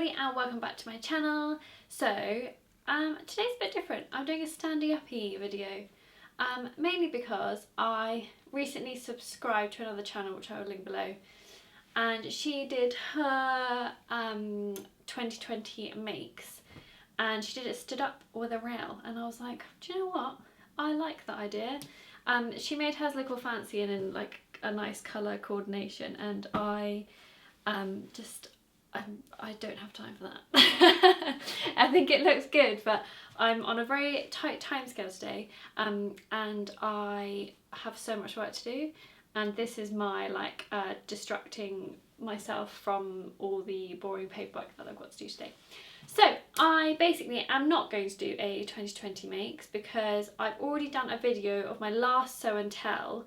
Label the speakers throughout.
Speaker 1: everybody and welcome back to my channel. So today's a bit different. I'm doing a standy uppy video, mainly because I recently subscribed to another channel which I will link below, and she did her 2020 makes and she did it stood up with a rail, and I was like, do you know what, I like that idea. She made hers look all fancy and in like a nice colour coordination, and I don't have time for that. I think it looks good, but I'm on a very tight time scale today, and I have so much work to do, and this is my like distracting myself from all the boring paperwork that I've got to do today. So I basically am not going to do a 2020 makes because I've already done a video of my last sew and tell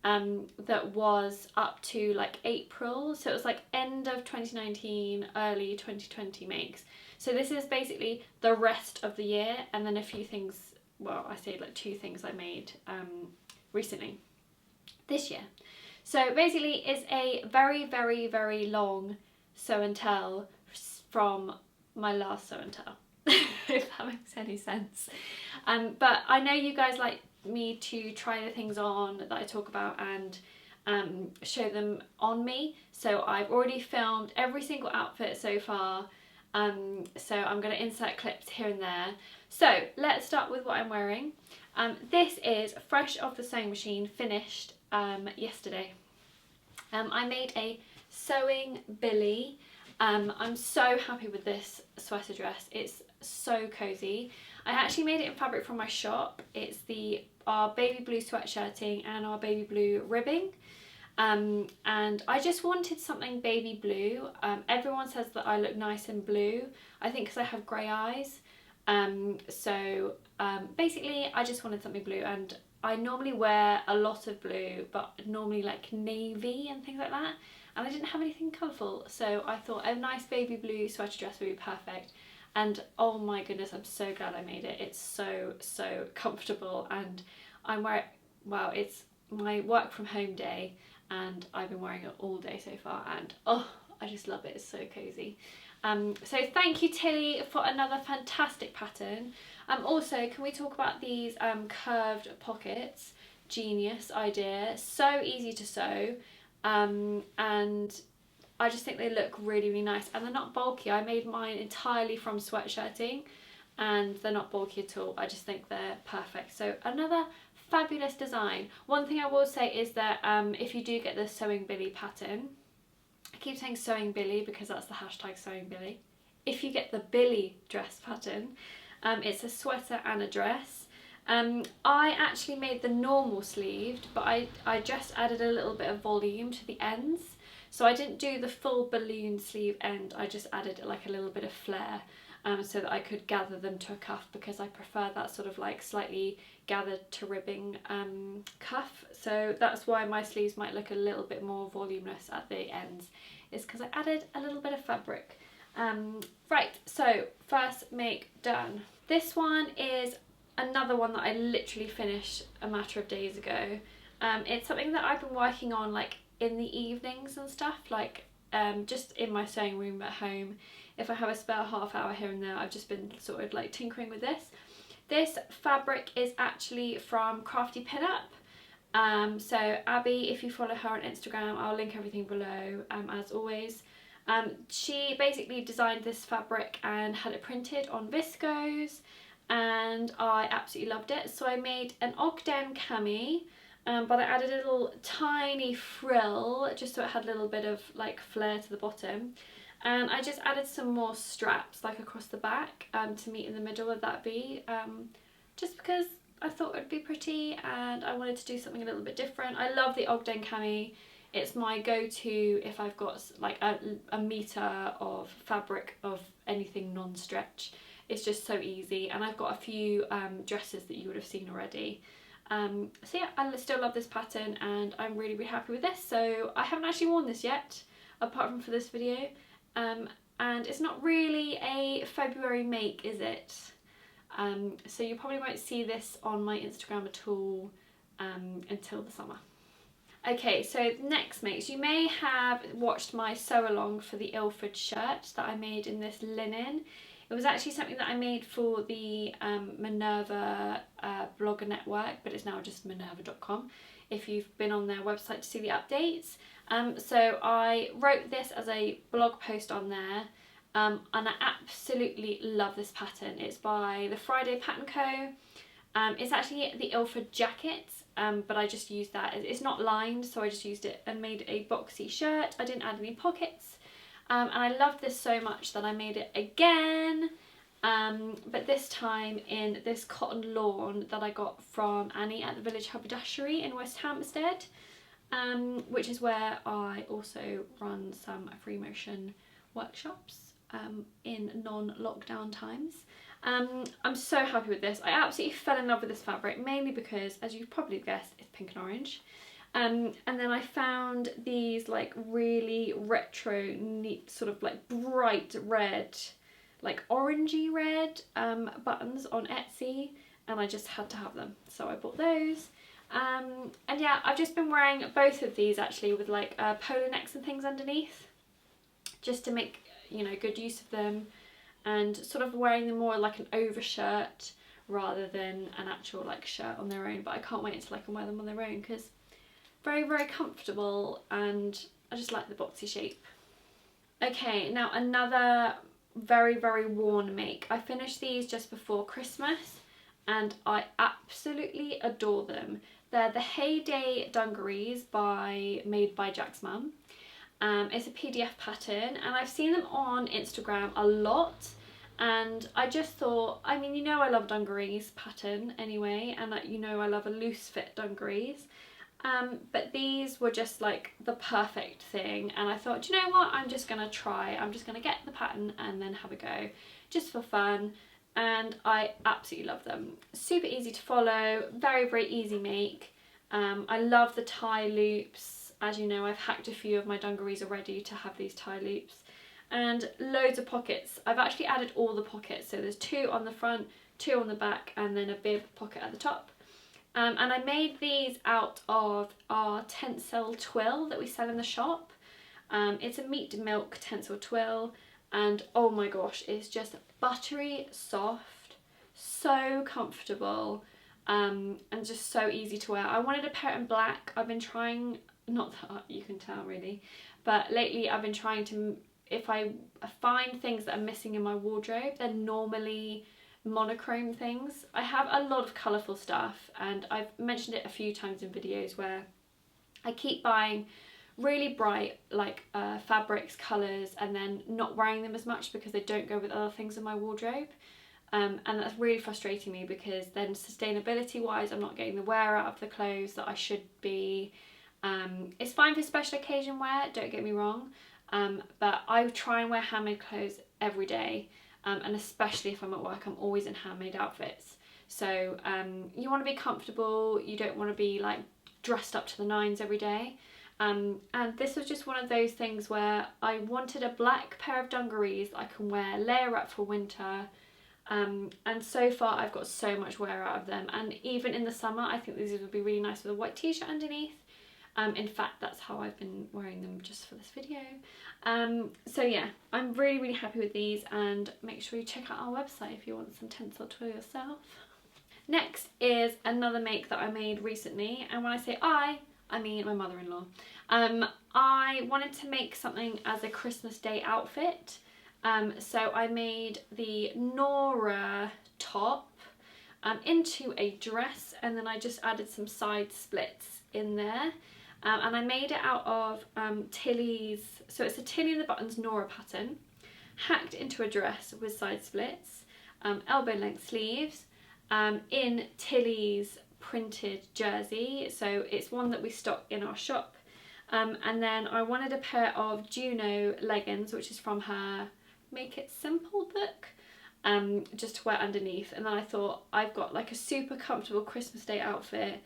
Speaker 1: that was up to like April, so it was like end of 2019, early 2020 makes. So this is basically the rest of the year, and then a few things, well, I say like 2 things I made recently this year. So basically it's a very long sew and tell from my last sew and tell, if that makes any sense. But I know you guys like me to try the things on that I talk about and show them on me, so I've already filmed every single outfit so far, so I'm going to insert clips here and there. So let's start with what I'm wearing. This is fresh off the sewing machine, finished yesterday. I made a sewing Billie. I'm so happy with this sweater dress. It's so cozy. I actually made it in fabric from my shop. It's our baby blue sweatshirting and our baby blue ribbing, and I just wanted something baby blue. Everyone says that I look nice in blue, I think because I have grey eyes, so basically I just wanted something blue, and I normally wear a lot of blue, but normally like navy and things like that, and I didn't have anything colourful, so I thought a nice baby blue sweater dress would be perfect. And oh my goodness, I'm so glad I made it. It's so comfortable, and I'm wearing, well, it's my work from home day and I've been wearing it all day so far, and oh, I just love it. It's so cozy. So thank you Tilly for another fantastic pattern. Also, can we talk about these curved pockets? Genius idea, so easy to sew, and I just think they look really nice, and they're not bulky. I made mine entirely from sweatshirting and they're not bulky at all. I just think they're perfect. So another fabulous design. One thing I will say is that if you do get the sewing Billie pattern, I keep saying sewing Billie because that's the hashtag sewing Billie. If you get the Billie dress pattern, it's a sweater and a dress. I actually made the normal sleeved, but I just added a little bit of volume to the ends. So I didn't do the full balloon sleeve end, I just added like a little bit of flare so that I could gather them to a cuff, because I prefer that sort of like slightly gathered to ribbing cuff. So that's why my sleeves might look a little bit more voluminous at the ends, is because I added a little bit of fabric. Right, so first make done. This one is another one that I literally finished a matter of days ago. It's something that I've been working on like in the evenings and stuff, like just in my sewing room at home. If I have a spare half hour here and there, I've just been sort of like tinkering with this. This fabric is actually from Crafty Pinup. So Abby, if you follow her on Instagram, I'll link everything below as always. She basically designed this fabric and had it printed on Viscose, and I absolutely loved it. So I made an Ogden cami, but I added a little tiny frill just so it had a little bit of like flare to the bottom, and I just added some more straps like across the back to meet in the middle of that V, just because I thought it would be pretty and I wanted to do something a little bit different. I love the Ogden cami. It's my go-to if I've got like a metre of fabric of anything non-stretch. It's just so easy, and I've got a few dresses that you would have seen already. So yeah, I still love this pattern and I'm really happy with this. So I haven't actually worn this yet, apart from for this video, and it's not really a February make, is it? So you probably won't see this on my Instagram at all until the summer. Okay, so next makes, you may have watched my sew along for the Illford shirt that I made in this linen. It was actually something that I made for the Minerva blogger network, but it's now just minerva.com if you've been on their website to see the updates. So I wrote this as a blog post on there, and I absolutely love this pattern. It's by the Friday Pattern Co. It's actually the Ilford jacket, but I just used that. It's not lined, so I just used it and made a boxy shirt. I didn't add any pockets, and I loved this so much that I made it again, but this time in this cotton lawn that I got from Annie at the Village Haberdashery in West Hampstead, which is where I also run some free motion workshops in non-lockdown times. I'm so happy with this. I absolutely fell in love with this fabric, mainly because, as you've probably guessed, it's pink and orange. And then I found these like really retro, neat, sort of like bright red, like orangey red buttons on Etsy, and I just had to have them, so I bought those. And yeah, I've just been wearing both of these actually with like polo necks and things underneath, just to make, you know, good use of them, and sort of wearing them more like an overshirt rather than an actual like shirt on their own. But I can't wait until I can wear them on their own, because very, very comfortable, and I just like the boxy shape. Okay, now another very, very worn make. I finished these just before Christmas and I absolutely adore them. They're the Heyday Dungarees made by Jack's mum. It's a PDF pattern, and I've seen them on Instagram a lot, and I just thought, I mean, you know, I love dungarees pattern anyway, and you know I love a loose fit dungarees, but these were just like the perfect thing, and I thought, do you know what, I'm just gonna try, I'm just gonna get the pattern and then have a go, just for fun. And I absolutely love them. Super easy to follow, very, very easy make. I love the tie loops. As you know, I've hacked a few of my dungarees already to have these tie loops, and loads of pockets. I've actually added all the pockets, so there's 2 on the front, 2 on the back, and then a bib pocket at the top. And I made these out of our Tencel Twill that we sell in the shop. It's a meat milk Tencel Twill, and oh my gosh, it's just buttery soft, so comfortable, and just so easy to wear. I wanted a pair in black. I've been trying, not that you can tell really, but lately I've been trying to, if I find things that are missing in my wardrobe, they're normally monochrome things. I have a lot of colourful stuff, and I've mentioned it a few times in videos where I keep buying really bright like fabrics, colours, and then not wearing them as much because they don't go with other things in my wardrobe, and that's really frustrating me, because then sustainability wise I'm not getting the wear out of the clothes that I should be. It's fine for special occasion wear, don't get me wrong, but I try and wear handmade clothes every day, and especially if I'm at work I'm always in handmade outfits. So you want to be comfortable, you don't want to be like dressed up to the nines every day. And this was just one of those things where I wanted a black pair of dungarees that I can wear, layer up for winter, and so far I've got so much wear out of them, and even in the summer I think these would be really nice with a white t-shirt underneath. In fact, that's how I've been wearing them just for this video. So yeah, I'm really, really happy with these, and make sure you check out our website if you want some Tencel Twill yourself. Next is another make that I made recently, and when I say I mean my mother-in-law. I wanted to make something as a Christmas Day outfit, so I made the Nora top into a dress, and then I just added some side splits in there, and I made it out of Tilly's, so it's a Tilly and the Buttons Nora pattern, hacked into a dress with side splits, elbow length sleeves, in Tilly's printed jersey, so it's one that we stock in our shop, and then I wanted a pair of Juno leggings, which is from her Make It Simple book, just to wear underneath. And then I thought, I've got like a super comfortable Christmas Day outfit.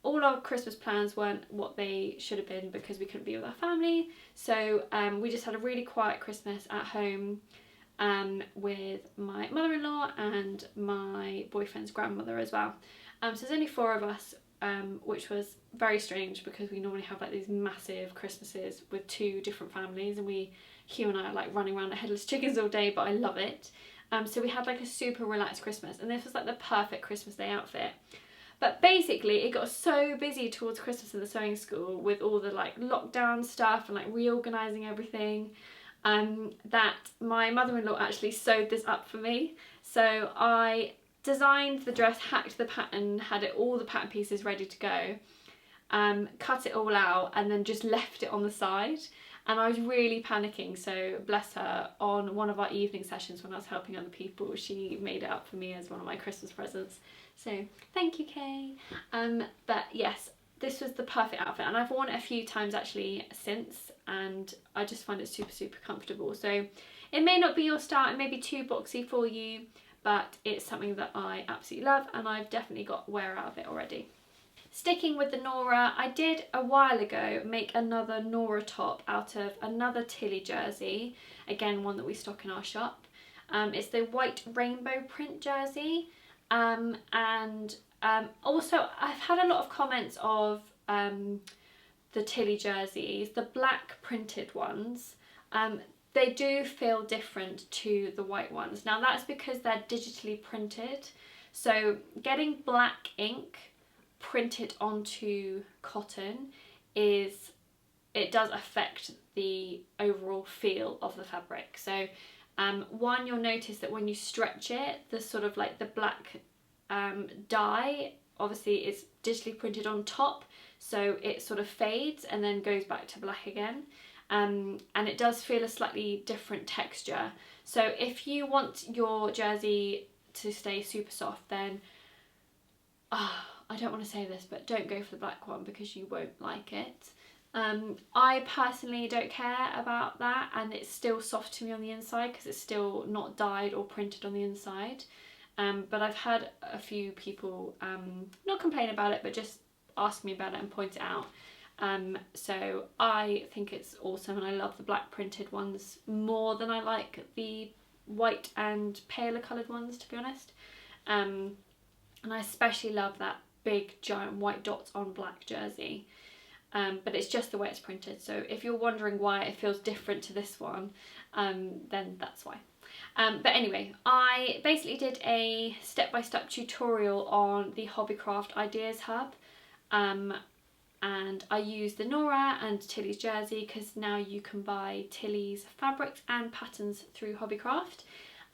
Speaker 1: All our Christmas plans weren't what they should have been because we couldn't be with our family, so we just had a really quiet Christmas at home with my mother-in-law and my boyfriend's grandmother as well. So there's only 4 of us, which was very strange because we normally have like these massive Christmases with 2 different families, and Hugh and I are like running around like headless chickens all day, but I love it. So we had like a super relaxed Christmas, and this was like the perfect Christmas Day outfit. But basically it got so busy towards Christmas in the sewing school with all the like lockdown stuff and like reorganising everything, that my mother-in-law actually sewed this up for me. So I designed the dress, hacked the pattern, had all the pattern pieces ready to go, cut it all out, and then just left it on the side. And I was really panicking, so bless her, on one of our evening sessions when I was helping other people, she made it up for me as one of my Christmas presents. So thank you, Kay. But yes, this was the perfect outfit, and I've worn it a few times actually since, and I just find it super comfortable. So it may not be your style, it may be too boxy for you, but it's something that I absolutely love, and I've definitely got wear out of it already. Sticking with the Nora, I did a while ago make another Nora top out of another Tilly jersey, again one that we stock in our shop. It's the white rainbow print jersey, and also I've had a lot of comments of the Tilly jerseys, the black printed ones. They do feel different to the white ones. Now that's because they're digitally printed, so getting black ink printed onto cotton it does affect the overall feel of the fabric. So one, you'll notice that when you stretch it, the sort of like the black dye obviously is digitally printed on top, so it sort of fades and then goes back to black again, and it does feel a slightly different texture. So if you want your jersey to stay super soft, then I don't want to say this, but don't go for the black one because you won't like it. I personally don't care about that, and it's still soft to me on the inside because it's still not dyed or printed on the inside. But I've had a few people not complain about it, but just ask me about it and point it out. So I think it's awesome, and I love the black printed ones more than I like the white and paler coloured ones, to be honest. And I especially love that big giant white dots on black jersey, but it's just the way it's printed. So if you're wondering why it feels different to this one, then that's why. But anyway, I basically did a step-by-step tutorial on the Hobbycraft Ideas Hub, and I used the Nora and Tilly's jersey because now you can buy Tilly's fabrics and patterns through Hobbycraft,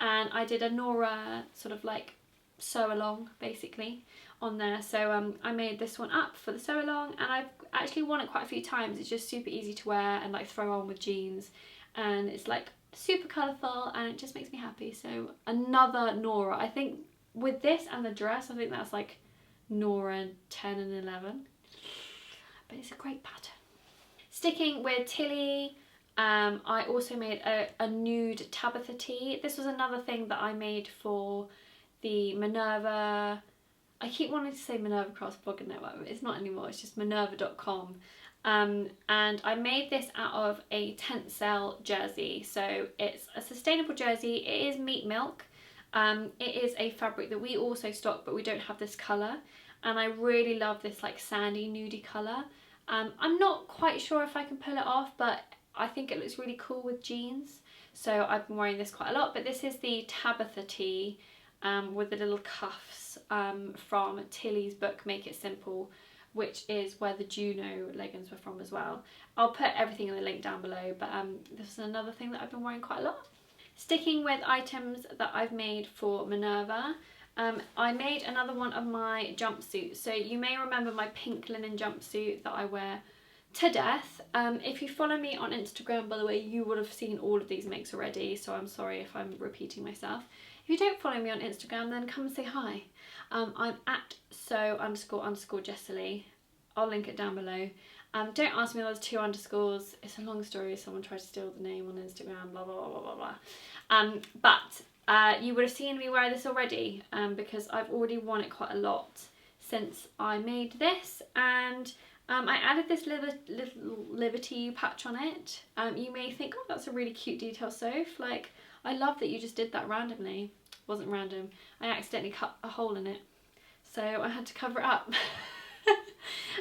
Speaker 1: and I did a Nora sort of like sew along basically on there. So I made this one up for the sew along, and I've actually worn it quite a few times. It's just super easy to wear and like throw on with jeans, and it's like super colourful, and it just makes me happy. So another Nora. I think with this and the dress, I think that's like Nora 10 and 11, but it's a great pattern. Sticking with Tilly, I also made a nude Tabitha Tee. This was another thing that I made for the Minerva. I keep wanting to say Minerva Crafts blog network, but it's not anymore, it's just minerva.com. And I made this out of a Tencel jersey. So it's a sustainable jersey, it is meat milk. It is a fabric that we also stock, but we don't have this colour. And I really love this like sandy nudie colour. I'm not quite sure if I can pull it off, but I think it looks really cool with jeans. So I've been wearing this quite a lot, but this is the Tabitha Tee with the little cuffs from Tilly's book Make It Simple, which is where the Juno leggings were from as well. I'll put everything in the link down below, but this is another thing that I've been wearing quite a lot. Sticking with items that I've made for Minerva, I made another one of my jumpsuits. So you may remember my pink linen jumpsuit that I wear to death. If you follow me on Instagram, by the way, you would have seen all of these makes already, so I'm sorry if I'm repeating myself. If you don't follow me on Instagram, then come and say hi. I'm at so__Jessilee. I'll link it down below. Don't ask me those 2 underscores. It's a long story. Someone tried to steal the name on Instagram, blah, blah, blah, blah, blah. But you would have seen me wear this already, because I've already worn it quite a lot since I made this. And I added this little Liberty patch on it. You may think, oh, that's a really cute detail, Soph. Like, I love that you just did that randomly. It wasn't random. I accidentally cut a hole in it, so I had to cover it up.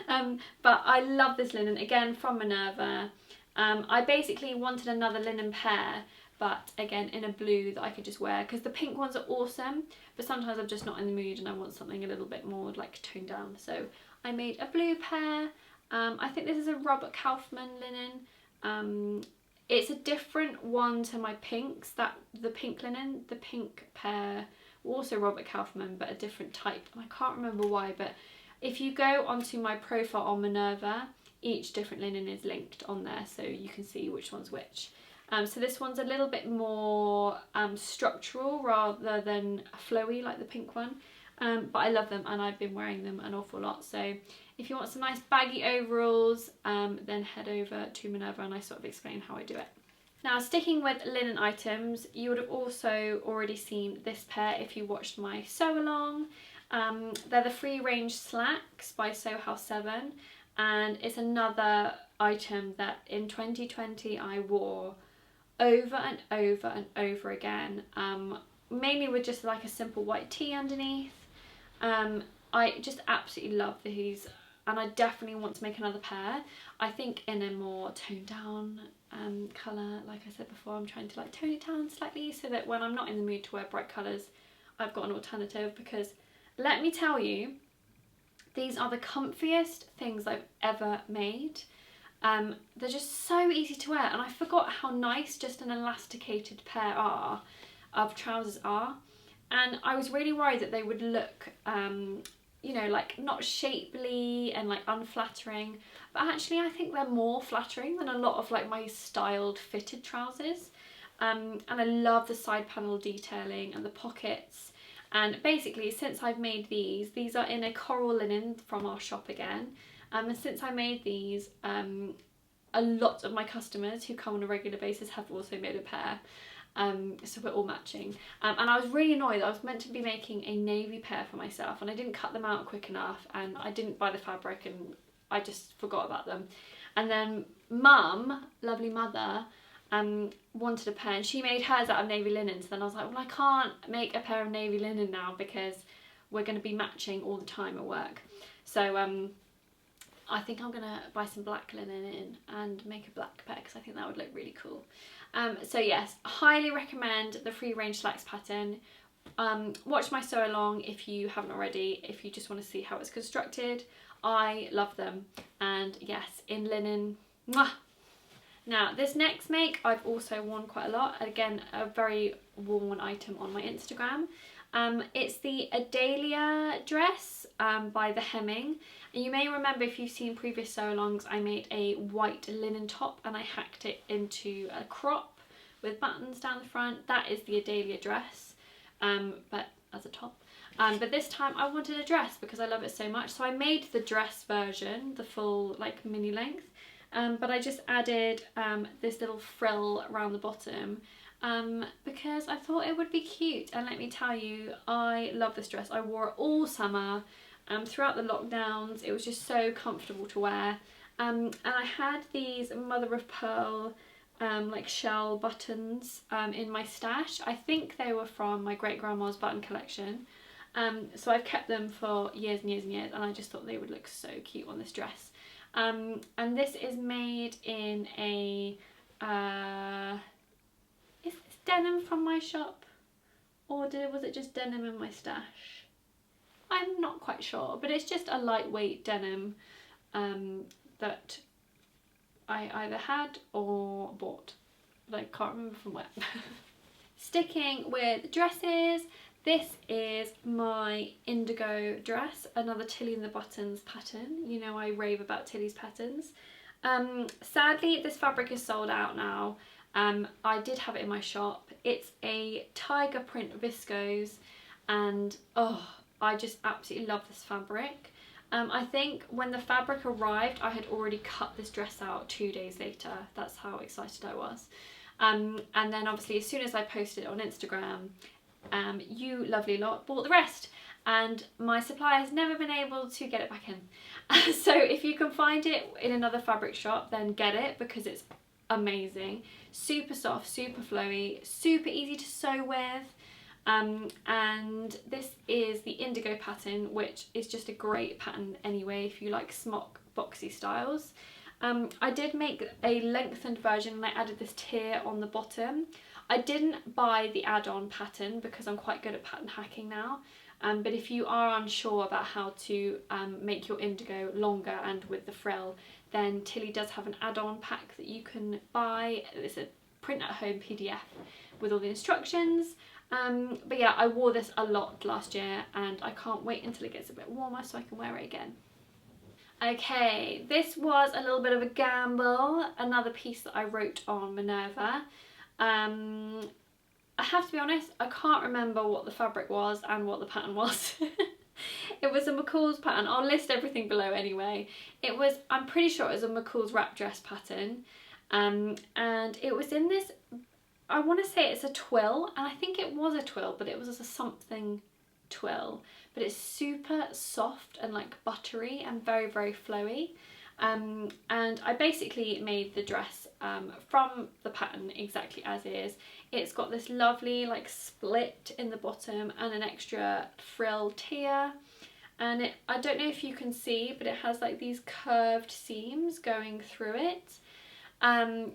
Speaker 1: But I love this linen, again from Minerva. I basically wanted another linen pair, but again in a blue that I could just wear, because the pink ones are awesome, but sometimes I'm just not in the mood and I want something a little bit more like toned down. So I made a blue pair. I think this is a Robert Kaufman linen. It's a different one to my pinks, the pink linen. The pink pair were also Robert Kaufman, but a different type. And I can't remember why, but if you go onto my profile on Minerva, each different linen is linked on there, so you can see which one's which. So this one's a little bit more structural rather than flowy like the pink one. But I love them and I've been wearing them an awful lot. So if you want some nice baggy overalls, then head over to Minerva and I sort of explain how I do it. Now, sticking with linen items, you would have also already seen this pair if you watched my sew along. They're the free range slacks by Sew House 7, and it's another item that in 2020 I wore over and over and over again, mainly with just like a simple white tee underneath. I just absolutely love these, and I definitely want to make another pair. I think in a more toned down colour. Like I said before, I'm trying to like tone it down slightly so that when I'm not in the mood to wear bright colours, I've got an alternative, because let me tell you, these are the comfiest things I've ever made. They're just so easy to wear, and I forgot how nice just an elasticated pair of trousers are. And I was really worried that they would look, you know, like not shapely and like unflattering, but actually I think they're more flattering than a lot of like my styled fitted trousers. And I love the side panel detailing and the pockets. And basically, since I've made these are in a coral linen from our shop again. And since I made these, a lot of my customers who come on a regular basis have also made a pair. So we're all matching. And I was really annoyed. I was meant to be making a navy pair for myself and I didn't cut them out quick enough, and I didn't buy the fabric and I just forgot about them. And then Mum, lovely mother, wanted a pair and she made hers out of navy linen. So then I was like, well, I can't make a pair of navy linen now because we're going to be matching all the time at work. So I think I'm going to buy some black linen in and make a black pair because I think that would look really cool. So yes, highly recommend the free range slacks pattern. Watch my sew along if you haven't already, if you just want to see how it's constructed. I love them, and yes, in linen, mwah! Now this next make I've also worn quite a lot, again a very worn item on my Instagram. It's the Delia Dress by the Hemming, and you may remember if you've seen previous sew alongs, I made a white linen top and I hacked it into a crop with buttons down the front. That is the Delia Dress, but as a top. But this time I wanted a dress because I love it so much, so I made the dress version, the full like mini length, but I just added this little frill around the bottom because I thought it would be cute. And let me tell you, I love this dress. I wore it all summer, throughout the lockdowns. It was just so comfortable to wear, and I had these mother of pearl like shell buttons in my stash. I think they were from my great grandma's button collection. So I've kept them for years and years and years, and I just thought they would look so cute on this dress. And this is made in a, is this denim from my shop? Or was it just denim in my stash? I'm not quite sure, but it's just a lightweight denim that I either had or bought, but I can't remember from where. Sticking with dresses, this is my Indigo Dress, another Tilly and the Buttons pattern. You know I rave about Tilly's patterns. Sadly, this fabric is sold out now. I did have it in my shop. It's a tiger print viscose, and oh, I just absolutely love this fabric. I think when the fabric arrived, I had already cut this dress out 2 days later. That's how excited I was. And then obviously as soon as I posted it on Instagram, you lovely lot bought the rest, and my supplier has never been able to get it back in. So if you can find it in another fabric shop, then get it because it's amazing. Super soft, super flowy, super easy to sew with. and this is the Indigo pattern, which is just a great pattern anyway if you like smock boxy styles. I did make a lengthened version and I added this tier on the bottom. I didn't buy the add-on pattern because I'm quite good at pattern hacking now, but if you are unsure about how to make your indigo longer and with the frill, then Tilly does have an add-on pack that you can buy. It's a print at home PDF with all the instructions. But yeah, I wore this a lot last year and I can't wait until it gets a bit warmer so I can wear it again. Okay, this was a little bit of a gamble, another piece that I wrote on Minerva. I have to be honest, I can't remember what the fabric was and what the pattern was. It was a McCall's pattern. I'll list everything below anyway. It was, I'm pretty sure it was a McCall's wrap dress pattern. And it was in this, I want to say it's a twill, and I think it was a twill, but it was a something twill. But it's super soft and like buttery and very, very flowy. And I basically made the dress from the pattern exactly as is. It's got this lovely like split in the bottom and an extra frill tier. And I don't know if you can see, but it has like these curved seams going through it.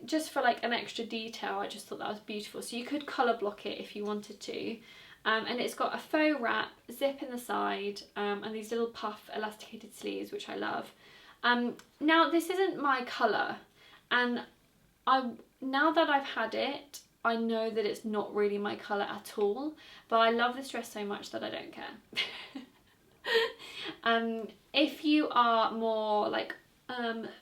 Speaker 1: Just for like an extra detail, I just thought that was beautiful. So you could colour block it if you wanted to. And it's got a faux wrap, zip in the side, and these little puff elasticated sleeves, which I love. Now this isn't my colour, and now that I've had it, I know that it's not really my colour at all, but I love this dress so much that I don't care. If you are more like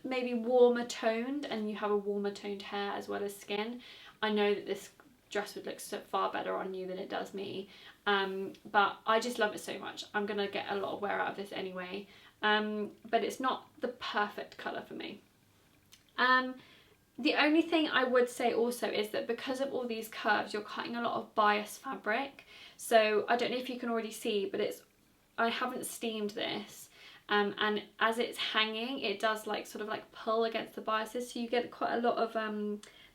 Speaker 1: maybe warmer toned and you have a warmer toned hair as well as skin, I know that this dress would look so far better on you than it does me, but I just love it so much. I'm gonna get a lot of wear out of this anyway, but it's not the perfect colour for me. The only thing I would say also is that because of all these curves, you're cutting a lot of bias fabric. So I don't know if you can already see, but I haven't steamed this. And as it's hanging, it does like sort of like pull against the biases. So you get quite a lot of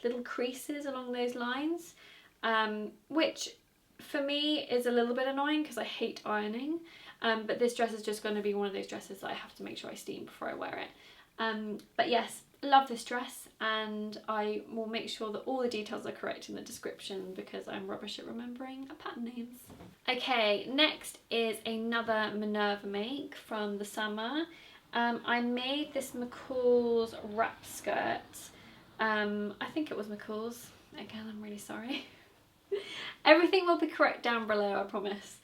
Speaker 1: little creases along those lines, which for me is a little bit annoying because I hate ironing. But this dress is just going to be one of those dresses that I have to make sure I steam before I wear it. But yes, love this dress, and I will make sure that all the details are correct in the description because I'm rubbish at remembering pattern names. Okay, next is another Minerva make from the summer. I made this McCall's wrap skirt. I think it was McCall's. Again, I'm really sorry. Everything will be correct down below, I promise.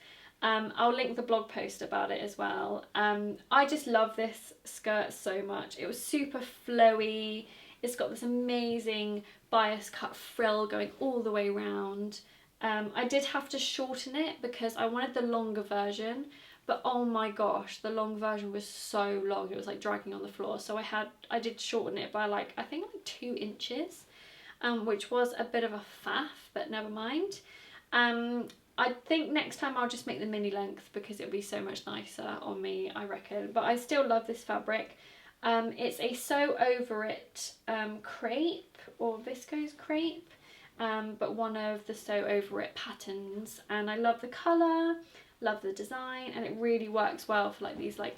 Speaker 1: I'll link the blog post about it as well. I just love this skirt so much. It was super flowy. It's got this amazing bias cut frill going all the way around. I did have to shorten it because I wanted the longer version, but oh my gosh, the long version was so long. It was like dragging on the floor. So I did shorten it by like, I think like 2 inches, which was a bit of a faff, but never mind. I think next time I'll just make the mini length because it'll be so much nicer on me, I reckon. But I still love this fabric. It's a Sew Over It crepe or viscose crepe, but one of the Sew Over It patterns. And I love the colour, love the design, and it really works well for like these like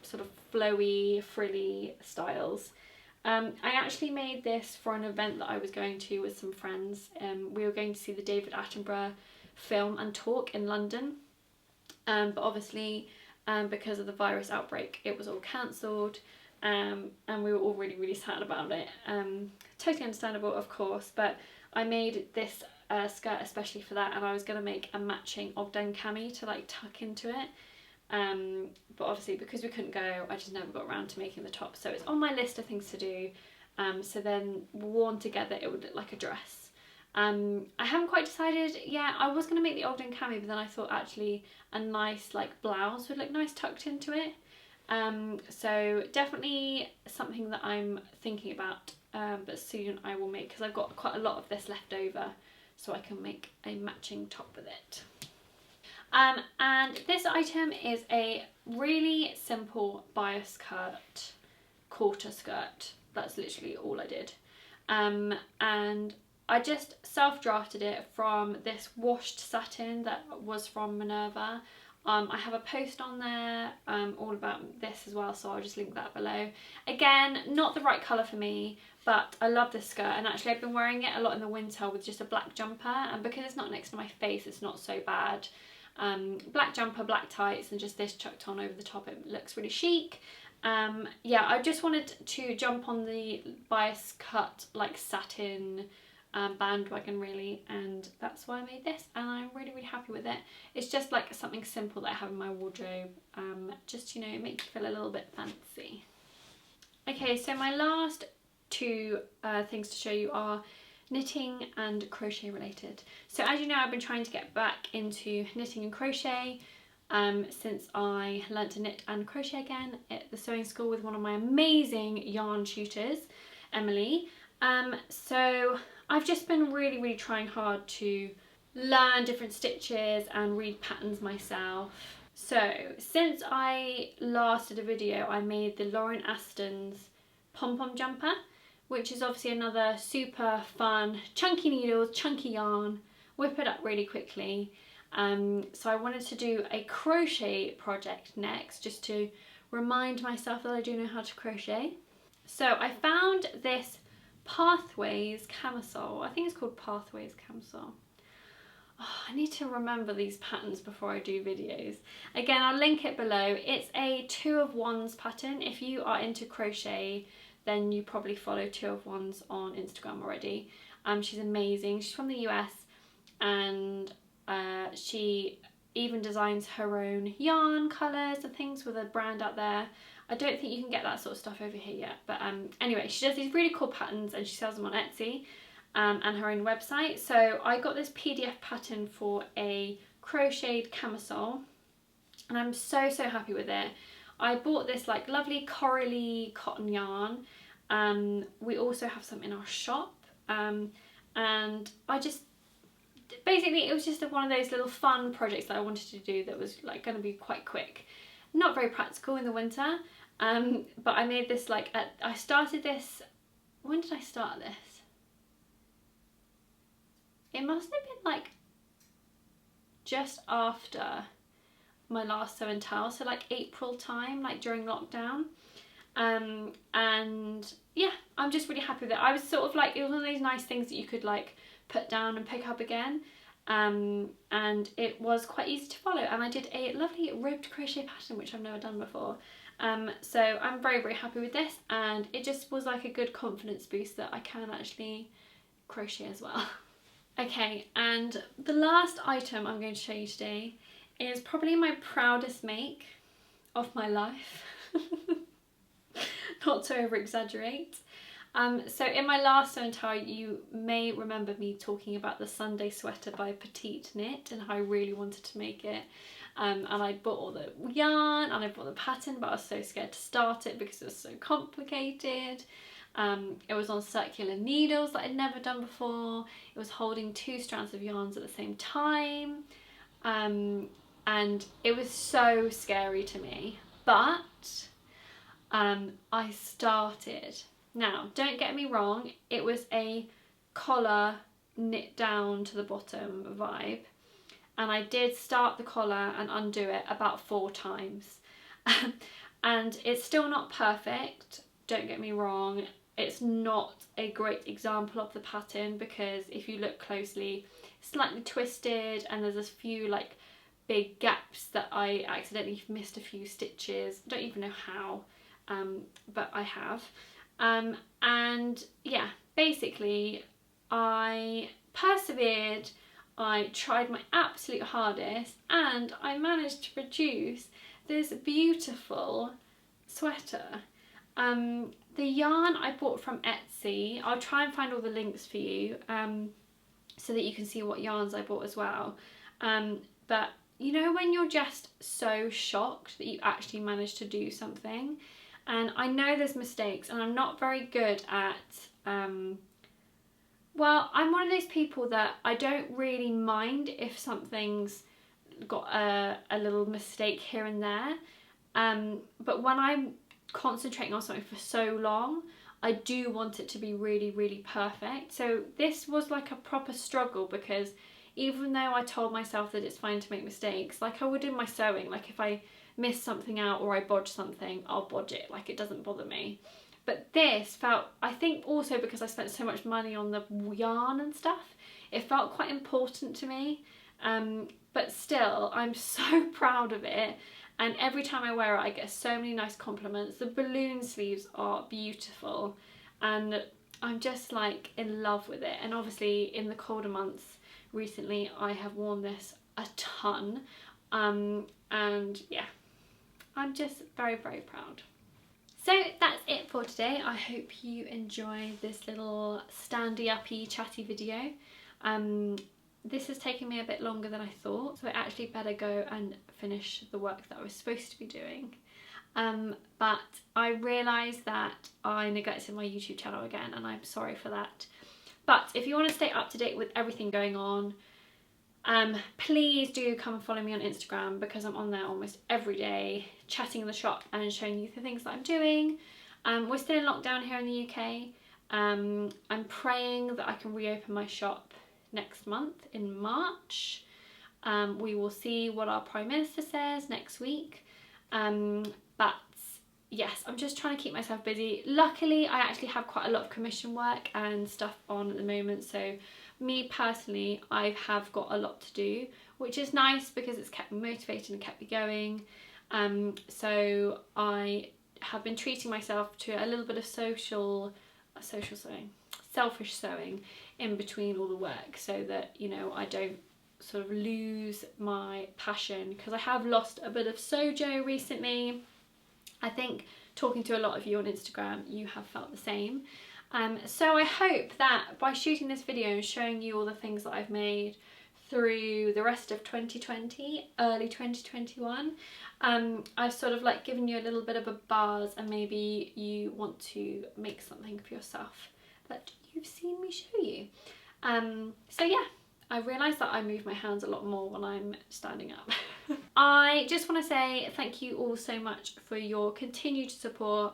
Speaker 1: sort of flowy, frilly styles. I actually made this for an event that I was going to with some friends. We were going to see the David Attenborough film and talk in London, but obviously because of the virus outbreak it was all cancelled, and we were all really, really sad about it. Totally understandable, of course, but I made this skirt especially for that, and I was going to make a matching Ogden cami to like tuck into it, but obviously because we couldn't go, I just never got around to making the top, so it's on my list of things to do. So then worn together it would look like a dress. I haven't quite decided yet. I was going to make the Ogden cami, but then I thought actually a nice like blouse would look nice tucked into it. So definitely something that I'm thinking about, but soon I will make, because I've got quite a lot of this left over, so I can make a matching top with it. And this item is a really simple bias cut quarter skirt. That's literally all I did. And I just self-drafted it from this washed satin that was from Minerva. I have a post on there all about this as well, so I'll just link that below. Again, not the right colour for me, but I love this skirt, and actually I've been wearing it a lot in the winter with just a black jumper, and because it's not next to my face, it's not so bad. Black jumper, black tights, and just this chucked on over the top. It looks really chic. Yeah, I just wanted to jump on the bias cut like satin bandwagon really, and that's why I made this, and I'm really happy with it. It's just like something simple that I have in my wardrobe, just, you know, make you feel a little bit fancy. Okay, so my last two things to show you are knitting and crochet related. So as you know, I've been trying to get back into knitting and crochet since I learnt to knit and crochet again at the sewing school with one of my amazing yarn tutors, Emily. So I've just been really trying hard to learn different stitches and read patterns myself. So since I last did a video, I made the Lauren Aston's pom-pom jumper, which is obviously another super fun, chunky needles, chunky yarn, whip it up really quickly. So I wanted to do a crochet project next, just to remind myself that I do know how to crochet. So I found this Pathways camisole. I think it's called Pathways camisole. Oh, I need to remember these patterns before I do videos. Again, I'll link it below. It's a 2 of Wands pattern. If you are into crochet, then you probably follow 2 of Wands on Instagram already. She's amazing. She's from the US, and she even designs her own yarn colours and things with a brand out there. I don't think you can get that sort of stuff over here yet, but anyway, she does these really cool patterns and she sells them on Etsy and her own website. So I got this PDF pattern for a crocheted camisole, and I'm so happy with it. I bought this like lovely corally cotton yarn. We also have some in our shop, and I just basically, it was just one of those little fun projects that I wanted to do that was like going to be quite quick, not very practical in the winter. But I made this like I started this, when did I start this? It must have been like just after my last sew and tell, so like April time, like during lockdown. And yeah, I'm just really happy with it. I was sort of like, it was one of those nice things that you could like put down and pick up again, and it was quite easy to follow, and I did a lovely ribbed crochet pattern which I've never done before. So I'm very happy with this, and it just was like a good confidence boost that I can actually crochet as well. Okay, and the last item I'm going to show you today is probably my proudest make of my life. Not to over exaggerate. So in my last sew and tell, you may remember me talking about the Sunday sweater by Petite Knit and how I really wanted to make it. And I bought all the yarn and I bought the pattern, but I was so scared to start it because it was so complicated. It was on circular needles that I'd never done before. It was holding 2 strands of yarns at the same time. And it was so scary to me, but I started. Now, don't get me wrong, it was a collar knit down to the bottom vibe, and I did start the collar and undo it about 4 times. And it's still not perfect, don't get me wrong. It's not a great example of the pattern because if you look closely, it's slightly twisted and there's a few like big gaps that I accidentally missed a few stitches. I don't even know how, but I have. And yeah, basically I persevered, I tried my absolute hardest, and I managed to produce this beautiful sweater. The yarn I bought from Etsy, I'll try and find all the links for you so that you can see what yarns I bought as well. But you know when you're just so shocked that you actually managed to do something? And I know there's mistakes and I'm not very good at, well, I'm one of those people that I don't really mind if something's got a little mistake here and there. But when I'm concentrating on something for so long, I do want it to be really, really perfect. So this was like a proper struggle, because even though I told myself that it's fine to make mistakes, like I would in my sewing, like if I miss something out or I bodge something, I'll bodge it, like it doesn't bother me. But this felt, I think also because I spent so much money on the yarn and stuff, it felt quite important to me. But still, I'm so proud of it. And every time I wear it, I get so many nice compliments. The balloon sleeves are beautiful. And I'm just like in love with it. And obviously in the colder months recently, I have worn this a ton. And yeah, I'm just very, very proud. So that's it for today. I hope you enjoy this little standy-uppy chatty video. This has taken me a bit longer than I thought, so I actually better go and finish the work that I was supposed to be doing. But I realised that I neglected my YouTube channel again, and I'm sorry for that. But if you want to stay up to date with everything going on, please do come and follow me on Instagram, because I'm on there almost every day, chatting in the shop and showing you the things that I'm doing. We're still in lockdown here in the UK. I'm praying that I can reopen my shop next month in March. We will see what our Prime Minister says next week. But yes, I'm just trying to keep myself busy. Luckily, I actually have quite a lot of commission work and stuff on at the moment, so me personally, I have got a lot to do, which is nice because it's kept me motivated and kept me going. So I have been treating myself to a little bit of selfish sewing in between all the work, so that, you know, I don't sort of lose my passion, because I have lost a bit of sojo recently. I think talking to a lot of you on Instagram, you have felt the same. So I hope that by shooting this video and showing you all the things that I've made through the rest of 2020, early 2021, I've sort of like given you a little bit of a buzz, and maybe you want to make something for yourself that you've seen me show you. So yeah, I realise that I move my hands a lot more when I'm standing up. I just want to say thank you all so much for your continued support.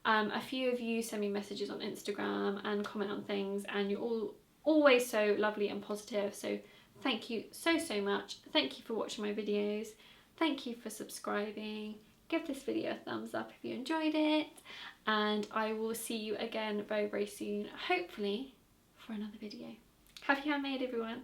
Speaker 1: A few of you send me messages on Instagram and comment on things, and you're all always so lovely and positive, so thank you so, so much. Thank you for watching my videos. Thank you for subscribing. Give this video a thumbs up if you enjoyed it, and I will see you again very, very soon, hopefully for another video. Happy handmade, everyone.